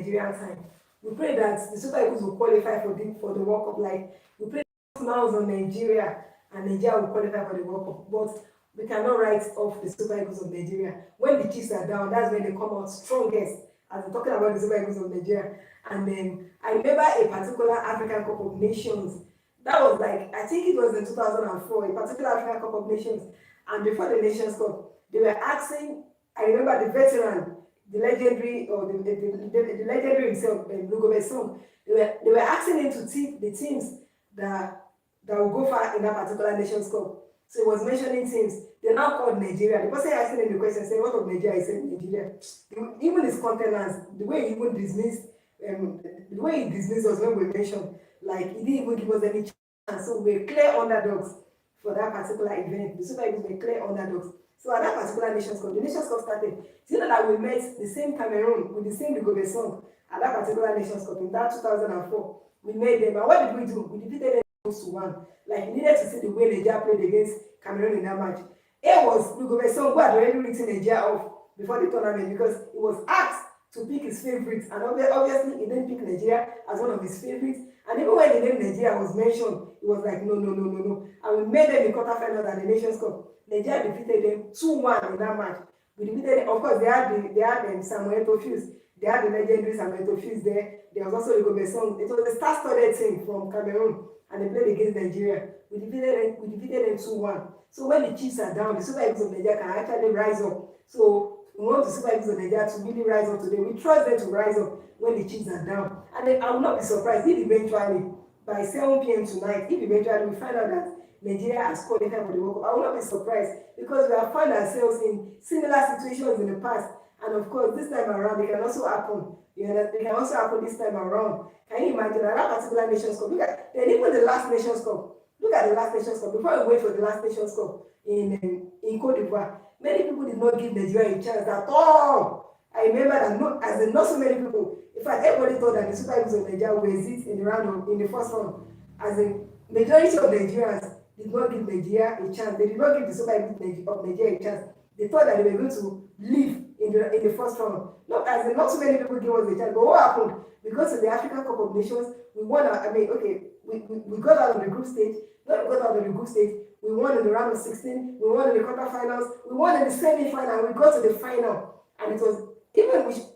Nigerian time. We pray that the Super Eagles will qualify for the World Cup. Like we pray smiles on Nigeria and Nigeria will qualify for the World Cup. But we cannot write off the Super Eagles of Nigeria. When the Chiefs are down, that's when they come out strongest. As we're talking about the Super Eagles of Nigeria. And then I remember a particular African Cup of Nations. That was like, I think it was in 2004, a particular African Cup of Nations. And before the Nations Cup, they were asking, I remember the veteran, the legendary, or the legendary himself, Lugobe Song, they were asking him to tip the teams that will go far in that particular Nations Cup. So he was mentioning teams. They now called Nigeria. The person asking him the question said, "What of Nigeria?" He said, "Nigeria." Even his countenance, the way he even dismissed, the way he dismissed us when we mentioned, like he didn't even give us any chance. So we're clear underdogs for that particular event. The Super Eagles were clear underdogs. So at that particular Nations Cup, the Nations Cup started. Do you know that we met the same Cameroon with the same Lugobe song at that particular Nations Cup in that 2004? We made them, and what did we do? We defeated them 2-1. Like we needed to see the way Nigeria played against Cameroon in that match. It was Lugobe song who had already written Nigeria off before the tournament because he was asked to pick his favorites, and obviously he didn't pick Nigeria as one of his favorites. And even when the name Nigeria was mentioned, he was like, no. And we made them in quarterfinals at the Nations Cup. Nigeria defeated them 2-1 in that match. We defeated them. Of course, they had Samuel Eto'o-Fils. They had the legendary Samuel Eto'o-Fils there. There was also Lugobe song. It was a star-studded team from Cameroon, and they played against Nigeria. We defeated them 2-1. So when the Chiefs are down, the Super Eagles of Nigeria can actually rise up. So we want the Super Eagles of Nigeria to really rise up today. We trust them to rise up when the Chiefs are down. And then I will not be surprised if eventually, by 7 p.m. tonight, if eventually we find out that Nigeria has qualified for the World Cup, I will not be surprised because we have found ourselves in similar situations in the past. And of course, this time around, it can also happen. It can also happen this time around. Can you imagine that particular Nations Cup? Look at, then even the last Nations Cup. Look at the last Nations Cup. Before we wait for the last Nations Cup in Cote d'Ivoire, many people did not give Nigeria a chance at all. I remember that not so many people. In fact, everybody thought that the Super Eagles of Nigeria will exist in the first round. As in, majority of Nigerians did not give Nigeria a chance. They did not give the Super Eagles of Nigeria a chance. They thought that they were going to leave in the first round. Not so many people gave us a chance. But what happened? Because of the African Cup of Nations, we won. We got out of the group stage. When we got out of the group stage, we won in the round of 16. We won in the quarterfinals. We won in the semi-final. We got to the final, and it was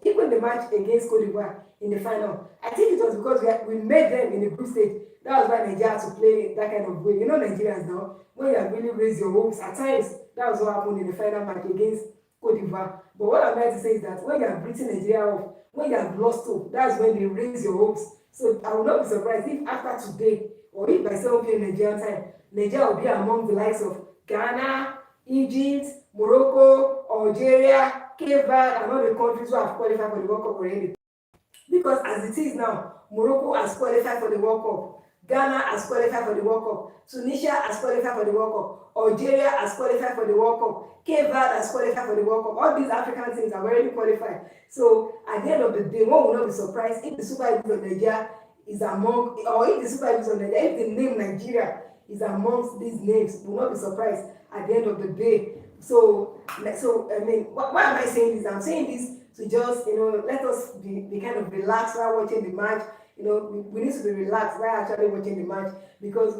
even the match against Cote d'Ivoire in the final. I think it was because we made them in the group stage. That was why Nigeria had to play that kind of way. You know Nigerians now, when you have really raised your hopes, at times that was what happened in the final match against Cote d'Ivoire. But what I'm trying to say is that when you have beaten Nigeria off, when you have lost hope, that's when they raise your hopes. So I will not be surprised if after today, or if by 7 p.m. Nigerian time, Nigeria will be among the likes of Ghana, Egypt, Morocco, Algeria, Cape Verde, and all the countries who have qualified for the World Cup already. Because as it is now, Morocco has qualified for the World Cup. Ghana has qualified for the World Cup. Tunisia has qualified for the World Cup. Algeria has qualified for the World Cup. Cape Verde has qualified for the World Cup. All these African teams have already qualified. So at the end of the day, one will not be surprised if the Super Eagles of Nigeria is among, or if the Super Eagles of Nigeria, if the name Nigeria is amongst these names, will not be surprised at the end of the day. So I mean, why am I saying this? I'm saying this to just, let us be kind of relaxed while watching the match. We need to be relaxed while actually watching the match because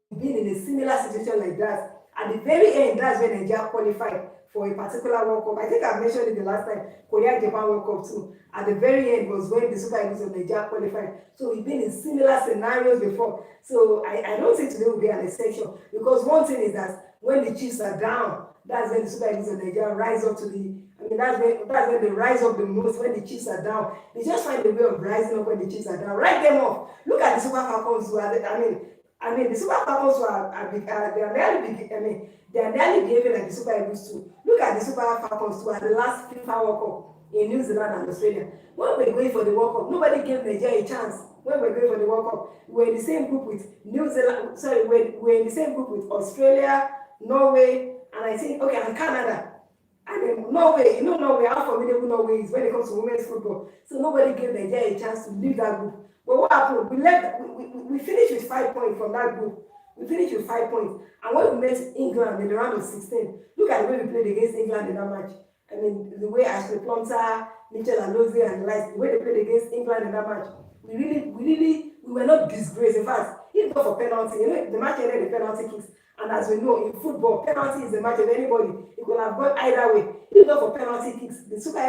we've been in a similar situation like that. At the very end, that's when Nigeria qualified for a particular World Cup. I think I mentioned it the last time, Korea-Japan World Cup too. At the very end was when the Super Eagles of Nigeria qualified. So we've been in similar scenarios before. So I don't think today will be an exception because one thing is that when the Chiefs are down, that's when the Super Eagles of Nigeria rise up to that's when they rise up the most when the Chiefs are down. They just find a way of rising up when the Chiefs are down. Write them off. Look at the Super Falcons who are the Super Falcons who they are nearly behaving like the Super Eagles too. Look at the Super Falcons who are the last FIFA World Cup in New Zealand and Australia. When we were going for the World Cup, nobody gave Nigeria a chance. When we were going for the World Cup, we were in the same group with New Zealand. Sorry, we were in the same group with Australia, Norway, and Canada. And then Norway, Norway, how formidable Norway is when it comes to women's football. So nobody gave Nigeria a chance to leave that group. But what happened? We finished with 5 points from that group. We finished with 5 points. And when we met England in the round of 16, look at the way we played against England in that match. I mean, the way Ashley Plumter, Michel and Lozzi and the likes, the way they played against England in that match, we were not disgraced. In fact, if not for penalty, the match ended the penalty kicks. And as we know, in football, penalty is the match of anybody. It could have gone either way. If not for penalty kicks, the Super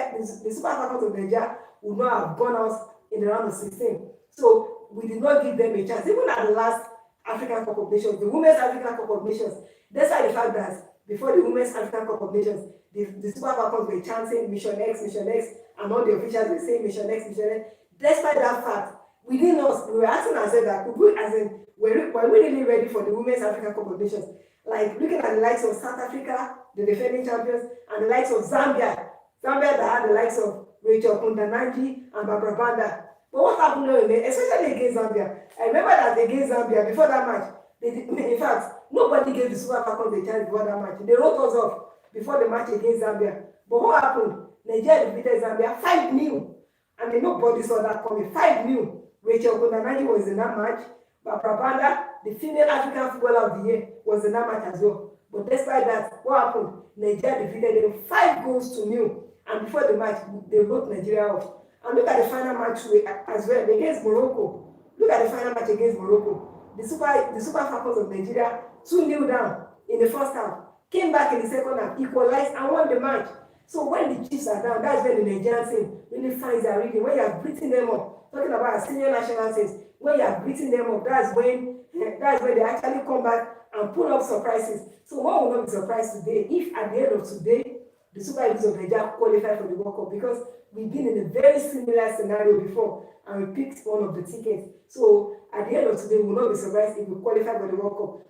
Falcons of Nigeria would not have gone out in the round of 16. So we did not give them a chance. Even at the last African Cup of Nations, the Women's African Cup of Nations, despite the fact that before the Women's African Cup of Nations, the Super Falcons were chanting Mission X, and all the officials were saying Mission X, Mission X. Despite that fact, within us, we were asking ourselves that were we really ready for the Women's African Cup of Nations? Like looking at the likes of South Africa, the defending champions, and the likes of Zambia that had the likes of Rachel Kundananji and Barbara Banda. But what happened now, especially against Zambia? I remember that against Zambia, before that match, in fact, nobody gave the Super Falcons a chance before that match. They wrote us off before the match against Zambia. But what happened? Nigeria defeated Zambia 5-0. I mean, nobody saw that coming. 5-0. Rachel Kundananji was in that match. Barbara Banda, the female African footballer of the year, was in that match as well. But despite that, what happened? Nigeria defeated them 5-0. And before the match, they wrote Nigeria off. And look at the final match as well against Morocco. Look at the final match against Morocco. The Super Falcons of Nigeria 2-0 down in the first half, came back in the second half, equalized and won the match. So when the Chiefs are down, that's when the Nigerian team really finds their rhythm. When you are beating them up, talking about our senior national teams, when you are beating them up, that's when they actually come back and pull up surprises. So one will not be surprised today if at the end of today, the Super Eagles of Nigeria qualify for the World Cup, because we've been in a very similar scenario before and we picked one of the tickets. So at the end of today, we will not be surprised if we qualify for the World Cup.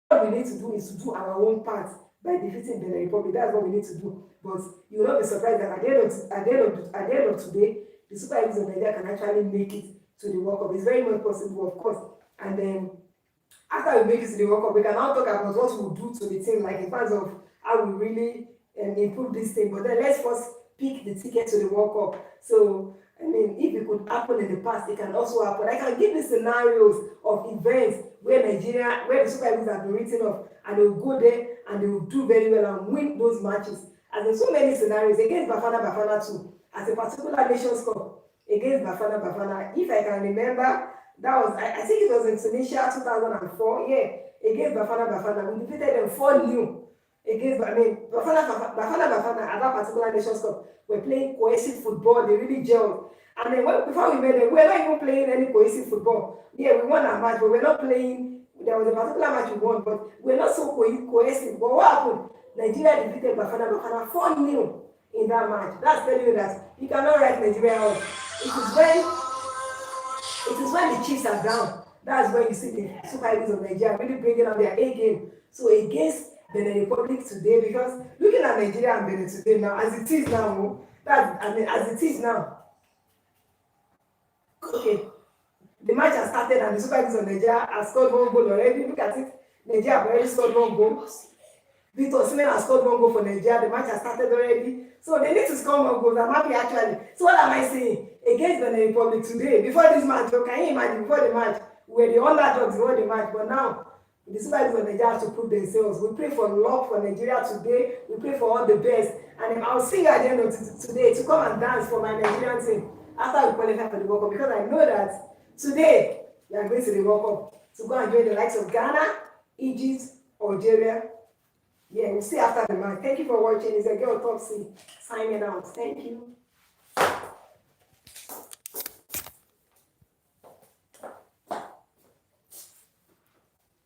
What we need to do is to do our own part by defeating Benin Republic. That's what we need to do. But you will not be surprised that at the end of today, the Super Eagles of Nigeria can actually make it to the World Cup. It's very much possible, of course. And then after we make it to the World Cup, we can now talk about what we'll do to the team, like in terms of how we really improve this thing. But then let's first pick the ticket to the World Cup. So I mean, if it could happen in the past, it can also happen. I can give you scenarios of events where the Super Eagles have been written off, and they will go there and they will do very well and win those matches. And there's so many scenarios against Bafana too, as a particular Nations Cup against Bafana. If I can remember, that was I think it was in Tunisia 2004. Yeah, against Bafana, we defeated them 4-0. Against Bafana at that particular Nations Cup were playing cohesive football. They really gelled. And then before we met them, we were not even playing any cohesive football. Yeah, we won our match, but we're not playing. There was a particular match we won, but we're not so cohesive. But what happened? Nigeria defeated Bafana 4-0 in that match. That's telling you that you cannot write Nigeria off. It is when the Chiefs are down. That's when you see the Super Eagles of Nigeria really bringing out their A game. So against Benin Republic today, because looking at Nigeria and Benin today now, as it is now, as it is now. Okay, the match has started and the Super Eagles of Nigeria has scored one goal already. Look at it. Nigeria have already scored one goal. Victor Osimhen has scored one goal for Nigeria. The match has started already. So they need to score more goals. I'm happy actually. So what am I saying? Against Benin Republic today, before this match, can you imagine before the match, we were the underdogs before the match, but now the Super Eagles of Nigeria have to prove themselves. We pray for luck for Nigeria today. We pray for all the best. And I'll see you at the end of today to come and dance for my Nigerian team after we qualify for the World Cup, because I know that today we are going to the World Cup to go and join the likes of Ghana, Egypt, Algeria. Yeah, we'll see after the match. Thank you for watching. It's a girl Topsy signing out. Thank you.